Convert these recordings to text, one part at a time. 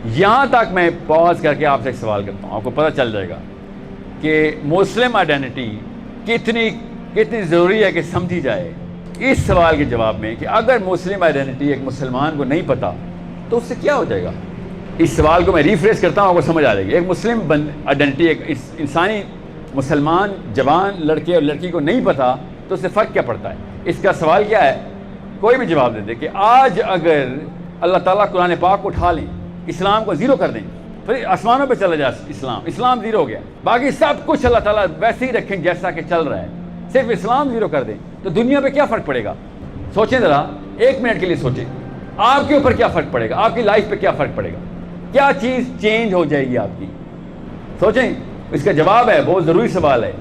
یہاں تک میں پاز کر کے آپ سے ایک سوال کرتا ہوں، آپ کو پتہ چل جائے گا کہ مسلم آئیڈینٹی کتنی ضروری ہے کہ سمجھی جائے اس سوال کے جواب میں کہ اگر مسلم آئیڈینٹی ایک مسلمان کو نہیں پتہ تو اس سے کیا ہو جائے گا۔ اس سوال کو میں ریفریش کرتا ہوں، آپ کو سمجھ آ جائے گی۔ ایک مسلم آئیڈینٹی ایک انسانی مسلمان جوان لڑکے اور لڑکی کو نہیں پتہ تو اس سے فرق کیا پڑتا ہے؟ اس کا سوال کیا ہے؟ کوئی بھی جواب دے دے کہ آج اگر اللہ تعالیٰ قرآن پاک کو اٹھا لیں، اسلام کو زیرو کر دیں، پھر آسمانوں پہ چلا جائے اسلام زیرو ہو گیا، باقی سب کچھ اللہ تعالیٰ ویسے ہی رکھیں جیسا کہ چل رہا ہے، صرف اسلام زیرو کر دیں تو دنیا پہ کیا فرق پڑے گا؟ سوچیں ذرا، ایک منٹ کے لیے سوچیں، آپ کے اوپر کیا فرق پڑے گا؟ آپ کی لائف پہ کیا فرق پڑے گا؟ کیا چیز چینج ہو جائے گی آپ کی؟ سوچیں، اس کا جواب ہے، بہت ضروری سوال ہے۔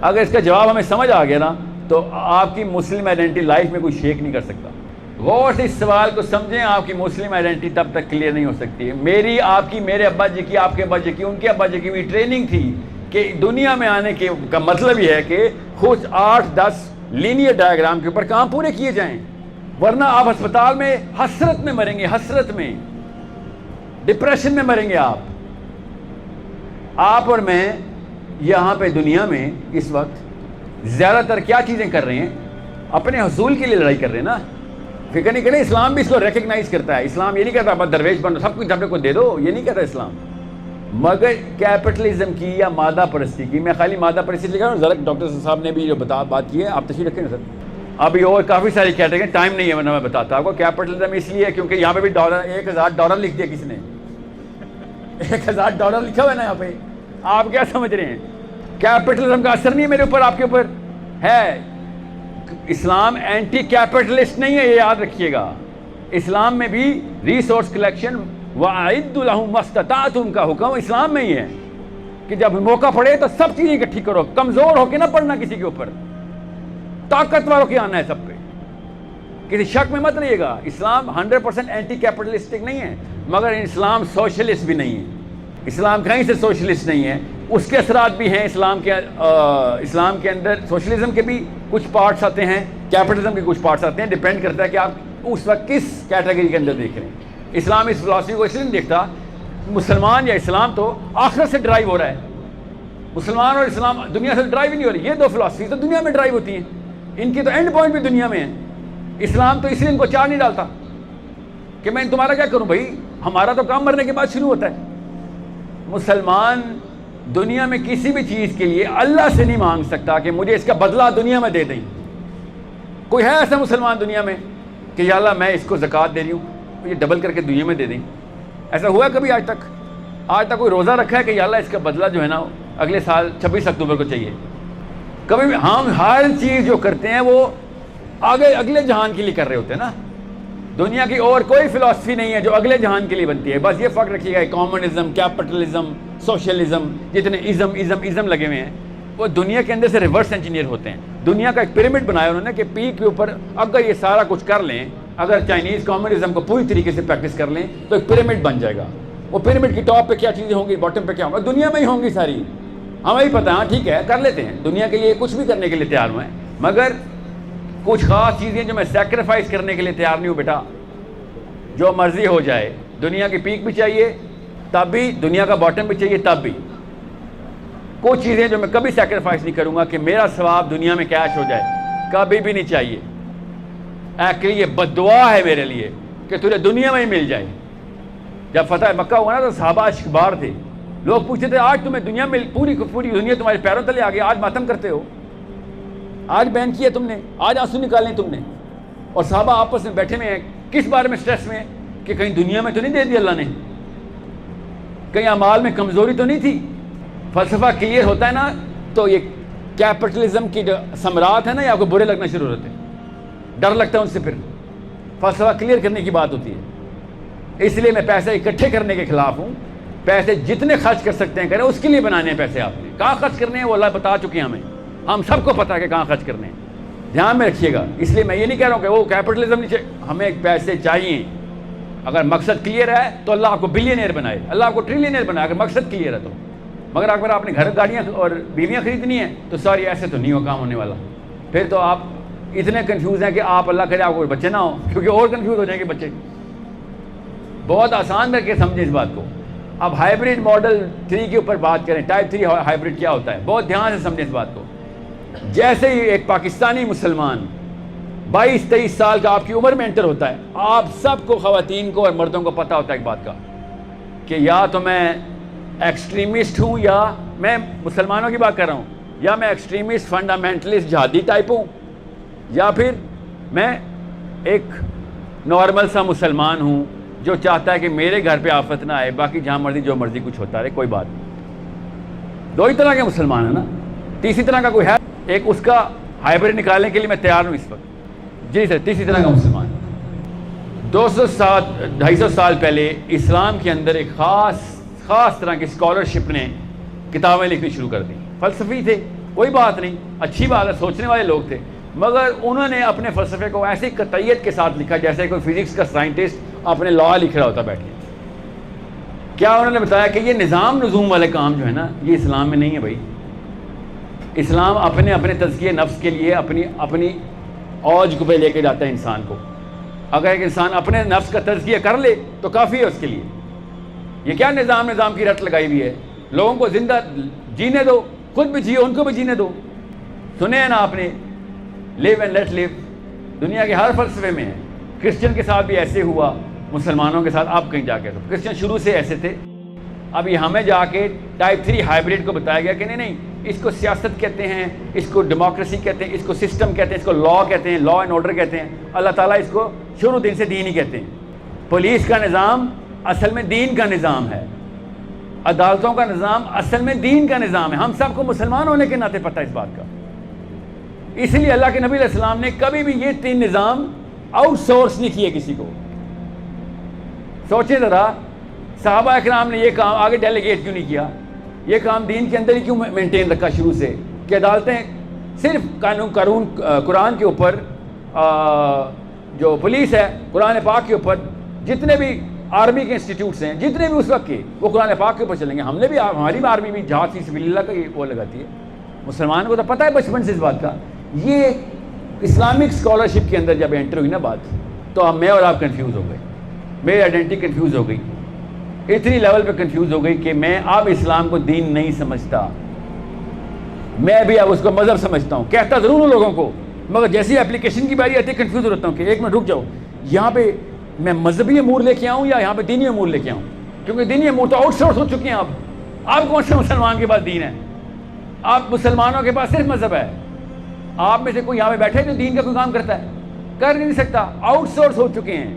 اگر اس کا جواب ہمیں سمجھ آ گیا نا تو آپ کی مسلم آئیڈینٹی لائف میں کوئی شیک نہیں کر سکتا۔ غور سے اس سوال کو سمجھیں، آپ کی مسلم آئیڈینٹی تب تک کلیئر نہیں ہو سکتی ہے۔ میری، آپ کی، میرے ابا جی کی، آپ کے ابا جی کی، ان کے ابا جی کی بھی ٹریننگ تھی کہ دنیا میں آنے کا مطلب یہ ہے کہ خود 8-10 لینئر ڈائیگرام کے اوپر کام پورے کیے جائیں، ورنہ آپ ہسپتال میں حسرت میں مریں گے، حسرت میں، ڈپریشن میں مریں گے۔ آپ اور میں یہاں پہ دنیا میں اس وقت زیادہ تر کیا چیزیں کر رہے ہیں؟ اپنے حصول کے لیے لڑائی کر رہے ہیں نا۔ فکر نہیں کریں، اسلام بھی اس کو ریکگنائز کرتا ہے۔ اسلام یہ نہیں کہتا بس درویش بنو، سب کچھ اپنے کو دے دو، یہ نہیں کہتا اسلام، مگر کیپٹلزم کی یا مادہ پرستی کی۔ میں خالی مادہ پرستی لکھ رہا ہوں، ذرا ڈاکٹر صاحب نے بھی جو بات کی ہے، آپ تشریح رکھیں نا سر۔ ابھی اور کافی ساری کیٹیگری، ٹائم نہیں ہے ورنہ میں بتاتا آپ کو۔ کیپٹلزم اس لیے کیونکہ یہاں پہ بھی $1000 لکھ دیا کس نے، $1000 لکھا ہوا ہے نا یہاں پہ۔ آپ کیا سمجھ رہے ہیں؟ کیپٹلزم کا اثر نہیں ہے میرے اوپر، آپ کے اوپر ہے۔ اسلام اینٹی کیپٹلسٹ نہیں ہے، یہ یاد رکھیے گا۔ اسلام میں بھی ریسورس کلیکشن وَأَعِدُّ لَهُم مَا اسْتَطَعْتُم کا حکم اسلام میں ہی ہے کہ جب موقع پڑے تو سب چیزیں اکٹھی کرو، کمزور ہو کے نہ پڑنا کسی کے اوپر، طاقتور ہو کے آنا ہے سب پہ، کسی شک میں مت رہیے گا۔ اسلام 100% اینٹی کیپٹلسٹک نہیں ہے، مگر اسلام سوشلسٹ بھی نہیں ہے۔ اسلام کہیں سے سوشلسٹ نہیں ہے، اس کے اثرات بھی ہیں اسلام کے اندر۔ سوشلزم کے بھی کچھ پارٹس آتے ہیں، کیپٹلزم کے کچھ پارٹس آتے ہیں، ڈیپینڈ کرتا ہے کہ آپ اس وقت کس کیٹیگری کے اندر دیکھ رہے ہیں۔ اسلام اس فلاسفی کو اس لیے نہیں دیکھتا، مسلمان یا اسلام تو آخرت سے ڈرائیو ہو رہا ہے، مسلمان اور اسلام دنیا سے ڈرائیو نہیں ہو رہی۔ یہ دو فلاسفی تو دنیا میں ڈرائیو ہوتی ہیں، ان کی تو اینڈ پوائنٹ بھی دنیا میں ہے۔ اسلام تو اس لیے ان کو چار نہیں ڈالتا کہ میں تمہارا کیا کروں بھائی، ہمارا تو کام مرنے کے بعد شروع ہوتا ہے۔ مسلمان دنیا میں کسی بھی چیز کے لیے اللہ سے نہیں مانگ سکتا کہ مجھے اس کا بدلہ دنیا میں دے دیں۔ کوئی ہے ایسا مسلمان دنیا میں کہ یا اللہ میں اس کو زکوٰۃ دے رہی ہوں، یہ ڈبل کر کے دنیا میں دے دیں؟ ایسا ہوا ہے کبھی آج تک کوئی روزہ رکھا ہے کہ یا اللہ اس کا بدلہ جو ہے نا اگلے سال 26 اکتوبر کو چاہیے؟ کبھی بھی ہم ہر چیز جو کرتے ہیں وہ اگلے جہان کے لیے کر رہے ہوتے ہیں نا۔ دنیا کی اور کوئی فلاسفی نہیں ہے جو اگلے جہان کے لیے بنتی ہے۔ بس یہ فرق رکھیے گا، کامنزم، کیپٹلزم، سوشلزم، جتنے ازم لگے ہوئے ہیں وہ دنیا کے اندر سے ریورس انجینئر ہوتے ہیں۔ دنیا کا ایک پیرامڈ بنایا انہوں نے کہ پیک کے اوپر اگر یہ سارا کچھ کر لیں، اگر چائنیز کامنزم کو پوری طریقے سے پریکٹس کر لیں تو ایک پیرامڈ بن جائے گا۔ وہ پیرامڈ کی ٹاپ پہ کیا چیزیں ہوں گی، باٹم پہ کیا ہوگا، دنیا میں ہی ہوں گی ساری۔ ہمیں ہی پتہ، ہاں ٹھیک ہے کر لیتے ہیں، دنیا کے لیے کچھ بھی کرنے کے لیے تیار ہوئے ہیں، مگر کچھ خاص چیزیں جو میں سیکریفائس کرنے کے لیے تیار نہیں ہوں بیٹا۔ جو مرضی ہو جائے، دنیا کی پیک بھی چاہیے تب بھی، دنیا کا باٹم بھی چاہیے تب بھی۔ کچھ چیزیں جو میں کبھی سیکریفائس نہیں کروں گا کہ میرا ثواب دنیا میں کیش ہو جائے، کبھی بھی نہیں چاہیے۔ ایکچولی یہ بد دعا ہے میرے لیے کہ تجھے دنیا میں ہی مل جائے۔ جب فتح مکہ ہوا نا تو صحابہ اشکبار تھے، لوگ پوچھتے تھے آج تمہیں دنیا میں پوری دنیا تمہارے پیروں تلے آ گئی، آج ماتم کرتے ہو، آج بین کیا تم نے، آج آنسو نکالیں تم نے۔ اور صحابہ آپس میں بیٹھے ہوئے ہیں، کس بارے میں سٹریس میں کہ کہیں دنیا میں تو نہیں دے دی اللہ نے، کہیں اعمال میں کمزوری تو نہیں تھی۔ فلسفہ کلیئر ہوتا ہے نا تو یہ کیپٹلزم کی جو ثمرات ہیں نا یہ آپ کو برے لگنا شروع ہوتے ہیں، ڈر لگتا ہے ان سے۔ پھر فلسفہ کلیئر کرنے کی بات ہوتی ہے۔ اس لیے میں پیسے اکٹھے کرنے کے خلاف ہوں۔ پیسے جتنے خرچ کر سکتے ہیں کریں، اس کے لیے بنانے ہیں پیسے۔ آپ نے کہاں خرچ کرنے ہیں وہ اللہ بتا چکے ہیں ہمیں، ہم سب کو پتہ ہے کہ کہاں خرچ کرنے ہیں، دھیان میں رکھیے گا۔ اس لیے میں یہ نہیں کہہ رہا ہوں کہ وہ کیپٹلزم نہیں چاہیے، ہمیں پیسے چاہیے۔ اگر مقصد کلیئر ہے تو اللہ آپ کو بلینئر بنائے، اللہ آپ کو ٹریلینئر بنائے اگر مقصد کلیئر ہے تو۔ مگر اگر آپ نے گھر گاڑیاں اور بیویاں خریدنی ہیں تو ساری ایسے تو نہیں ہو کام ہونے والا۔ پھر تو آپ اتنے کنفیوز ہیں کہ آپ اللہ کرے آپ کو بچے نہ ہوں، کیونکہ اور کنفیوز ہو جائیں گے بچے۔ بہت آسان کر کے سمجھیں اس بات کو. اب ہائبرڈ ماڈل 3 کے اوپر بات کریں, ٹائپ 3 ہائبرڈ کیا ہوتا ہے, بہت دھیان سے سمجھیں اس بات کو. جیسے ہی ایک پاکستانی مسلمان 22-23 سال کا آپ کی عمر میں انٹر ہوتا ہے, آپ سب کو, خواتین کو اور مردوں کو پتہ ہوتا ہے ایک بات کا کہ یا تو میں ایکسٹریمسٹ ہوں, یا میں مسلمانوں کی بات کر رہا ہوں, یا میں ایکسٹریمسٹ فنڈامنٹلسٹ جہادی ٹائپ ہوں, یا پھر میں ایک نارمل سا مسلمان ہوں جو چاہتا ہے کہ میرے گھر پہ آفت نہ آئے, باقی جہاں مرضی جو مرضی کچھ ہوتا رہے, کوئی بات نہیں. 2 ہی طرح کے مسلمان ہیں نا, تیسری طرح کا کوئی ہے؟ ایک اس کا ہائبرڈ نکالنے کے لیے میں تیار ہوں اس وقت. جی سر, تیسری طرح کا مسلمان 200-250 سال پہلے اسلام کے اندر ایک خاص طرح کی اسکالرشپ نے کتابیں لکھنی شروع کر دی. فلسفی تھے, کوئی بات نہیں, اچھی بات ہے, سوچنے والے لوگ تھے, مگر انہوں نے اپنے فلسفے کو ایسی قطعیت کے ساتھ لکھا جیسے کوئی فزکس کا سائنٹسٹ اپنے لا لکھ رہا ہوتا بیٹھے. کیا انہوں نے بتایا کہ یہ نظام نزوم والے کام جو ہے نا, یہ اسلام میں نہیں ہے بھائی. اسلام اپنے تزکیہ نفس کے لیے اپنی اوج کو پہ لے کے جاتا ہے انسان کو. اگر ایک انسان اپنے نفس کا تزکیہ کر لے تو کافی ہے اس کے لیے. یہ کیا نظام کی رٹ لگائی ہوئی ہے, لوگوں کو زندہ جینے دو, خود بھی جیو, ان کو بھی جینے دو. سنے ہیں نا آپ نے, لیو اینڈ لیٹ لیو, دنیا کے ہر فلسفے میں ہے. کرسچن کے ساتھ بھی ایسے ہوا, مسلمانوں کے ساتھ آپ کہیں جا کے, کرسچن شروع سے ایسے تھے. اب یہ ہمیں جا کے ٹائپ 3 ہائبرڈ کو بتایا گیا کہ نہیں, اس کو سیاست کہتے ہیں, اس کو ڈیموکریسی کہتے ہیں, اس کو سسٹم کہتے ہیں, اس کو لا کہتے ہیں, لا اینڈ آرڈر کہتے ہیں. اللہ تعالیٰ اس کو شروع دن سے دین ہی کہتے ہیں. پولیس کا نظام اصل میں دین کا نظام ہے, عدالتوں کا نظام اصل میں دین کا نظام ہے. ہم سب کو مسلمان ہونے کے ناطے پتہ اس بات کا. اس لیے اللہ کے نبی علیہ السلام نے کبھی بھی یہ 3 نظام آؤٹ سورس نہیں کیے کسی کو. سوچیں ذرا, صحابہ اکرام نے یہ کام آگے ڈیلیگیٹ کیوں نہیں کیا؟ یہ کام دین کے اندر ہی کیوں مینٹین رکھا شروع سے کہ عدالتیں صرف قرآن کے اوپر, جو پولیس ہے قرآن پاک کے اوپر, جتنے بھی آرمی کے انسٹیٹیوٹس ہیں جتنے بھی اس وقت کے, وہ قرآن پاک کے اوپر چلیں گے. ہم نے بھی, ہماری بھی آرمی بھی جہاد فی سبیل اللہ کا وہ لگاتی ہے. مسلمان کو تو پتہ ہے بچپن سے اس بات کا. یہ اسلامک اسکالرشپ کے اندر جب انٹر ہوئی نا بات, تو اب میں اور آپ کنفیوز ہو گئے, میری آئیڈینٹی کنفیوز ہو گئی, اتنی لیول پہ کنفیوز ہو گئی کہ میں اب اسلام کو دین نہیں سمجھتا. میں بھی اب اس کو مذہب سمجھتا ہوں, کہتا ضرور ہوں لوگوں کو, مگر جیسی اپلیکیشن کی باری آتی ہے کنفیوز ہو رہتا ہوں کہ ایک منٹ رک جاؤ, یہاں پہ میں مذہبی امور لے کے آؤں یا یہاں پہ دینی امور لے کے آؤں, کیونکہ دینی امور تو آؤٹ سورس ہو چکے ہیں. اب کون سے مسلمان کے پاس دین ہے؟ آپ مسلمانوں کے پاس صرف مذہب ہے. آپ میں سے کوئی یہاں پہ بیٹھے جو دین کا کوئی کام کرتا ہے؟ کر نہیں سکتا, آؤٹ سورس ہو چکے ہیں.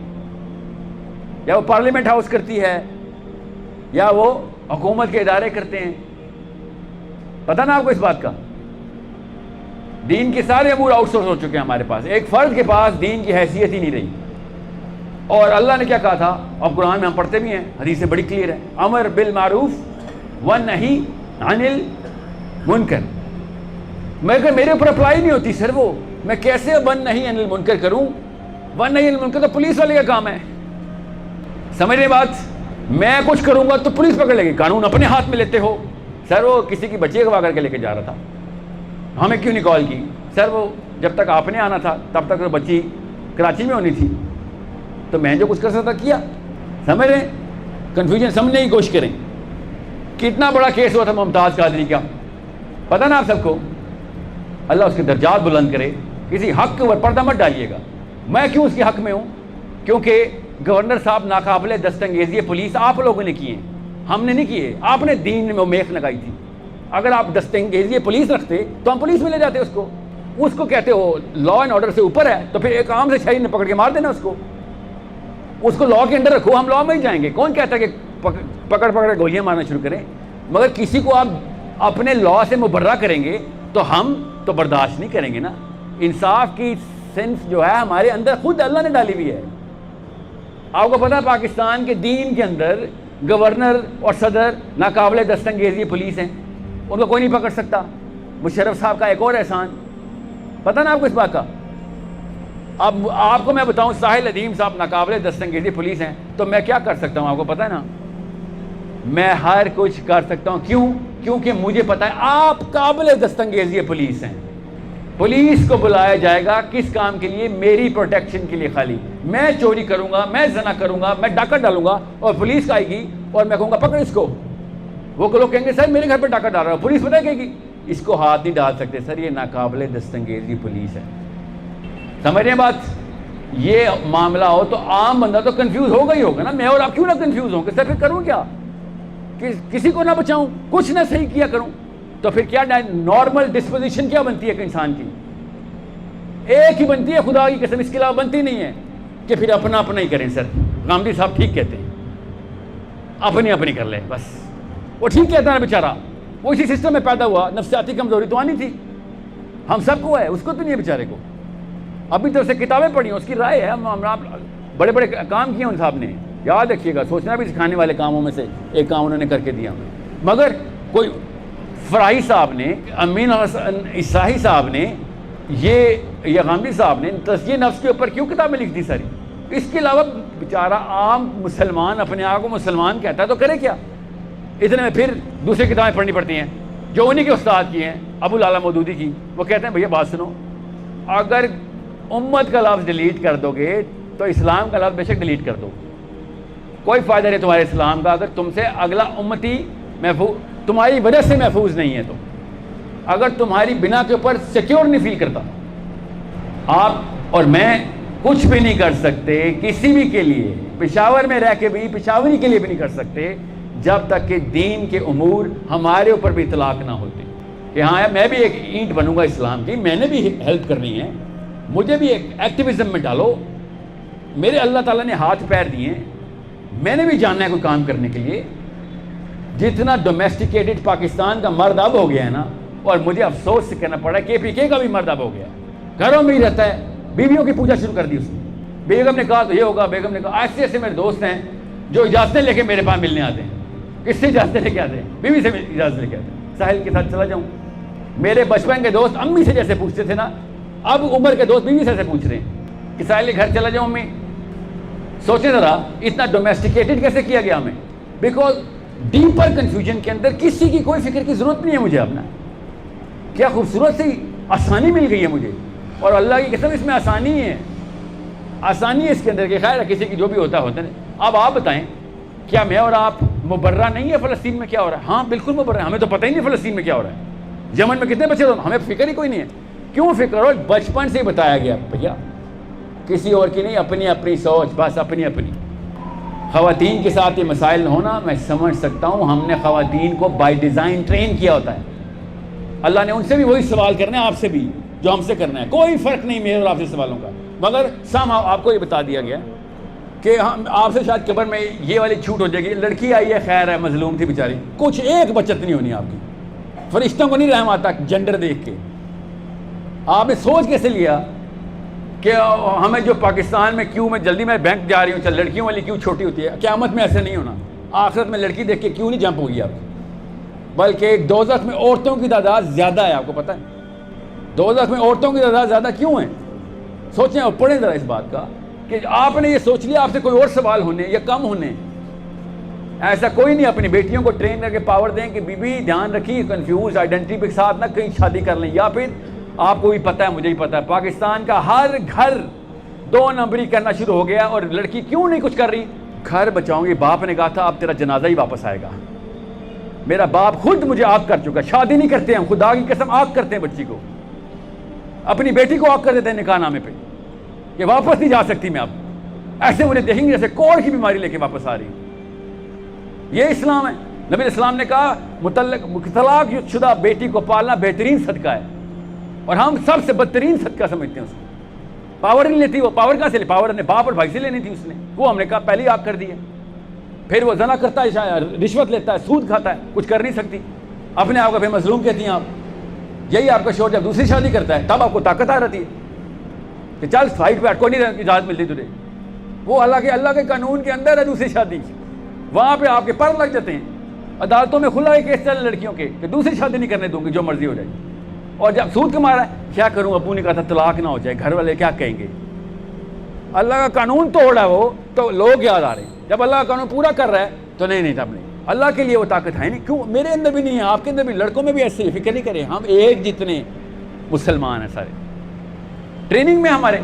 یا وہ پارلیمنٹ ہاؤس کرتی ہے, یا وہ حکومت کے ادارے کرتے ہیں. پتہ نا آپ کو اس بات کا؟ دین کے سارے امور آؤٹ سورس ہو چکے ہیں ہمارے پاس. ایک فرد کے پاس دین کی حیثیت ہی نہیں رہی. اور اللہ نے کیا کہا تھا, اور قرآن میں ہم پڑھتے بھی ہیں, حدیثیں بڑی کلیئر ہیں, امر بالمعروف ونہی عن المنکر. مگر میرے اوپر اپلائی نہیں ہوتی سر وہ, میں کیسے ون نہیں عن المنکر کروں؟ ون نہیں عن المنکر تو پولیس والے کا کام ہے. سمجھ رہے بات؟ میں کچھ کروں گا تو پولیس پکڑ لے گی. قانون اپنے ہاتھ میں لیتے ہو. سر وہ کسی کی بچی اغوا کر کے لے کے جا رہا تھا, ہمیں کیوں نہیں کال کی؟ سر وہ جب تک آپ نے آنا تھا تب تک وہ بچی کراچی میں ہونی تھی, تو میں جو کچھ کر سکتا کیا. سمجھ رہے ہیں؟ کنفیوژن سمجھنے کی کوشش کریں. کتنا بڑا کیس ہوا تھا ممتاز قادری کا, پتہ نا آپ سب کو. اللہ اس کے درجات بلند کرے. کسی حق کے اوپر پردہ مت ڈالیے گا. میں کیوں اس کے حق میں ہوں؟ کیونکہ گورنر صاحب ناقابل دستانگیزی پولیس آپ لوگوں نے کیے, ہم نے نہیں کیے. آپ نے دین میں میخ لگائی تھی. اگر آپ دستانگیزی پولیس رکھتے تو ہم پولیس میں لے جاتے اس کو کہتے ہو لا اینڈ آرڈر سے اوپر ہے, تو پھر ایک عام سے شہری نے پکڑ کے مار دینا اس کو لا کے اندر رکھو, ہم لا میں ہی جائیں گے. کون کہتا ہے کہ پکڑ کے گولیاں مارنا شروع کریں؟ مگر کسی کو آپ اپنے لا سے مبرہ کریں گے تو ہم تو برداشت نہیں کریں گے نا. انصاف کی سینس جو ہے ہمارے اندر خود اللہ نے ڈالی ہوئی ہے. آپ کو پتہ ہے پاکستان کے دین کے اندر گورنر اور صدر ناقابل دستانگیزی پولیس ہیں, ان کو کوئی نہیں پکڑ سکتا. مشرف صاحب کا ایک اور احسان, پتہ نا آپ کو اس بات کا؟ اب آپ کو میں بتاؤں ساحل ندیم صاحب ناقابل دستانگیزی پولیس ہیں, تو میں کیا کر سکتا ہوں؟ آپ کو پتہ ہے نا, میں ہر کچھ کر سکتا ہوں. کیوں؟ کیونکہ مجھے پتہ ہے آپ قابل دستانگیزی پولیس ہیں. پولیس کو بلایا جائے گا کس کام کے لیے؟ میری پروٹیکشن کے لیے خالی. میں چوری کروں گا، میں زنا کروں گا، میں ڈاکہ ڈالوں گا اور پولیس آئے گی اور میں کہوں گا پکڑ اس کو. وہ لوگ کہیں گے سر میرے گھر پہ ڈاکہ ڈال رہا ہوں. پولیس پتہ کہے گی اس کو ہاتھ نہیں ڈال سکتے سر، یہ ناقابل دستانگیزی پولیس ہے. سمجھ رہے ہیں بات؟ یہ معاملہ ہو تو عام بندہ تو کنفیوز ہوگا ہی ہوگا نا. میں اور آپ کیوں نہ کنفیوز ہوں کہ سر پھر کروں کیا؟ کسی کو نہ بچاؤں، کچھ نہ صحیح کیا کروں. تو پھر کیا نارمل ڈسپوزیشن کیا بنتی ہے کہ انسان کی؟ ایک ہی بنتی ہے خدا کی قسم، اس کے علاوہ بنتی نہیں ہے کہ پھر اپنا اپنا ہی کریں. سر غامدی صاحب ٹھیک کہتے ہیں، اپنی اپنی کر لیں بس. وہ ٹھیک کہتا ہے نا بیچارہ، وہ اسی سسٹم میں پیدا ہوا. نفسیاتی کمزوری تو آنی تھی، ہم سب کو ہے، اس کو تو نہیں ہے بیچارے کو. ابھی تو اسے کتابیں پڑھی ہیں، اس کی رائے ہے. ہم بڑے بڑے کام کیے ان صاحب نے، یاد رکھیے گا. سوچنا بھی سکھانے والے کاموں میں سے ایک کام انہوں نے کر کے دیا. مگر کوئی فراہی صاحب نے، امین حسن اسرائی صاحب نے، یہ غامدی صاحب نے تزکیہ نفس کے اوپر کیوں کتابیں لکھ دی ساری؟ اس کے علاوہ بیچارہ عام مسلمان اپنے آپ کو مسلمان کہتا ہے تو کرے کیا؟ اتنے میں پھر دوسری کتابیں پڑھنی پڑتی ہیں جو انہی کے استاد کی ہیں، ابو العلا مودودی کی. وہ کہتے ہیں بھیا بات سنو، اگر امت کا لفظ ڈیلیٹ کر دو گے تو اسلام کا لفظ بے شک ڈیلیٹ کر دو. کوئی فائدہ نہیں تمہارے اسلام کا اگر تم سے اگلا امتی تمہاری وجہ سے محفوظ نہیں ہے. تو اگر تمہاری بنا کے اوپر سیکیور نہیں فیل کرتا، آپ اور میں کچھ بھی نہیں کر سکتے کسی بھی کے لیے. پشاور میں رہ کے بھی پشاوری کے لیے بھی نہیں کر سکتے جب تک کہ دین کے امور ہمارے اوپر بھی اطلاق نہ ہوتے کہ ہاں میں بھی ایک اینٹ بنوں گا اسلام کی، میں نے بھی ہیلپ کرنی ہے، مجھے بھی ایک ایکٹیویزم میں ڈالو. میرے اللہ تعالیٰ نے ہاتھ پیر دیے ہیں، میں نے بھی جاننا ہے کوئی کام کرنے کے لیے. جتنا ڈومیسٹیکیٹڈ پاکستان کا مرد اب ہو گیا ہے نا، اور مجھے افسوس سے کہنا پڑا ہے KPK کا بھی مرد اب ہو گیا ہے. گھروں میں ہی رہتا ہے، بیویوں کی پوجا شروع کر دی اس نے. بیگم نے کہا تو یہ ہوگا، بیگم نے کہا. ایسے ایسے میرے دوست ہیں جو اجازتیں لے کے میرے پاس ملنے آتے ہیں. کس سے اجازتیں لے کے آتے ہیں؟ بیوی سے اجازت لے کے آتے ہیں. ساحل کے ساتھ چلا جاؤں. میرے بچپن کے دوست امی سے جیسے پوچھتے تھے نا، اب عمر کے دوست بیوی سے ایسے پوچھ رہے ہیں کہ ساحل کے گھر چلا جاؤں امی. سوچیں ذرا اتنا ڈومیسٹیکیٹڈ کیسے کیا گیا ہمیں؟ بیکاز ڈیپر کنفیوژن کے اندر کسی کی کوئی فکر کی ضرورت نہیں ہے مجھے. اپنا کیا خوبصورت سی آسانی مل گئی ہے مجھے، اور اللہ کی قسم اس میں آسانی ہے، آسانی ہے اس کے اندر. کہ خیر کسی کی جو بھی ہوتا ہے. اب آپ بتائیں کیا میں اور آپ مبرہ نہیں ہے فلسطین میں کیا ہو رہا ہے؟ ہاں بالکل مبرہ ہے. ہمیں تو پتہ ہی نہیں فلسطین میں کیا ہو رہا ہے، یمن میں کتنے بچے ہمیں فکر ہی کوئی نہیں ہے. کیوں فکر ہو؟ بچپن سے ہی بتایا گیا بھیا، کسی اور کی نہیں، اپنی اپنی سوچ بس، اپنی اپنی. خواتین کے ساتھ یہ مسائل ہونا میں سمجھ سکتا ہوں. ہم نے خواتین کو بائی ڈیزائن ٹرین کیا ہوتا ہے. اللہ نے ان سے بھی وہی سوال کرنا ہے، آپ سے بھی جو ہم سے کرنا ہے. کوئی فرق نہیں میرے اور آپ سے سوالوں کا. مگر آپ کو یہ بتا دیا گیا کہ ہم آپ سے شاید قبر میں یہ والی چھوٹ ہو جائے گی. لڑکی آئی ہے، خیر ہے، مظلوم تھی بیچاری، کچھ ایک بچت نہیں ہونی آپ کی. فرشتوں کو نہیں رحم آتا جنڈر دیکھ کے. آپ نے سوچ کیسے لیا کہ ہمیں جو پاکستان میں کیوں میں جلدی میں بینک جا رہی ہوں، چل لڑکیوں والی کیوں چھوٹی ہوتی ہے؟ قیامت میں ایسے نہیں ہونا. آخرت میں لڑکی دیکھ کے کیوں نہیں جمپ ہوگی آپ کی؟ بلکہ دوزخ میں عورتوں کی تعداد زیادہ ہے. آپ کو پتہ ہے دوزخ میں عورتوں کی تعداد زیادہ کیوں ہے؟ سوچیں اور پڑھیں ذرا اس بات کا کہ آپ نے یہ سوچ لیا آپ سے کوئی اور سوال ہونے یا کم ہونے. ایسا کوئی نہیں. اپنی بیٹیوں کو ٹرین کر کے پاور دیں کہ بی بی دھیان رکھیے کنفیوز آئیڈینٹی کے ساتھ نہ کہیں شادی کر لیں. یا پھر آپ کو بھی پتہ ہے مجھے بھی پتہ ہے پاکستان کا ہر گھر 2 نمبری کرنا شروع ہو گیا. اور لڑکی کیوں نہیں کچھ کر رہی؟ گھر بچاؤں گی. باپ نے کہا تھا اب تیرا جنازہ ہی واپس آئے گا. میرا باپ خود مجھے آگ کر چکا. شادی نہیں کرتے ہیں، خدا کی قسم آگ کرتے ہیں بچی کو. اپنی بیٹی کو آگ کر دیتے ہیں نکاح نامے پہ کہ واپس نہیں جا سکتی میں. اب ایسے مجھے دیکھیں گے جیسے کوڑ کی بیماری لے کے واپس آ رہی. یہ اسلام ہے. نبی اسلام نے کہا طلاق شدہ بیٹی کو پالنا بہترین صدقہ ہے، اور ہم سب سے بدترین صدقہ سمجھتے ہیں اس کو. پاور نہیں لیتی. وہ پاور کہاں سے لی؟ پاور نے باپ اور بھائی سے لینی تھی اس نے. وہ ہم نے کہا پہلے ہی آگ کر دی ہے. پھر وہ زنا کرتا ہے، رشوت لیتا ہے، سود کھاتا ہے، کچھ کر نہیں سکتی. اپنے آپ کو پھر مظلوم کہتی ہیں آپ. یہی آپ کا شوہر جب دوسری شادی کرتا ہے تب آپ کو طاقت آ رہتی ہے کہ چل سائڈ پہ ہٹ، کوئی نہیں اجازت ملتی تجھے. وہ اللہ کے قانون کے اندر ہے دوسری شادی. وہاں پہ آپ کے پر لگ جاتے ہیں. عدالتوں میں کھلا ہے کیس چل لڑکیوں کے کہ دوسری شادی نہیں کرنے دوں گی، جو مرضی ہو جائے. اور جب سود کما رہا ہے کیا کروں، ابو نے کہا تھا طلاق نہ ہو جائے، گھر والے کیا کہیں گے. اللہ کا قانون توڑا وہ تو لوگ یاد آ رہے ہیں. جب اللہ کا قانون پورا کر رہا ہے تو نہیں تب نہیں. اللہ کے لیے وہ طاقت ہے نہیں. کیوں؟ میرے اندر بھی نہیں ہے، آپ کے اندر بھی. لڑکوں میں بھی ایسے فکر نہیں کریں. ہم ایک جتنے مسلمان ہیں سارے, ٹریننگ میں ہمارے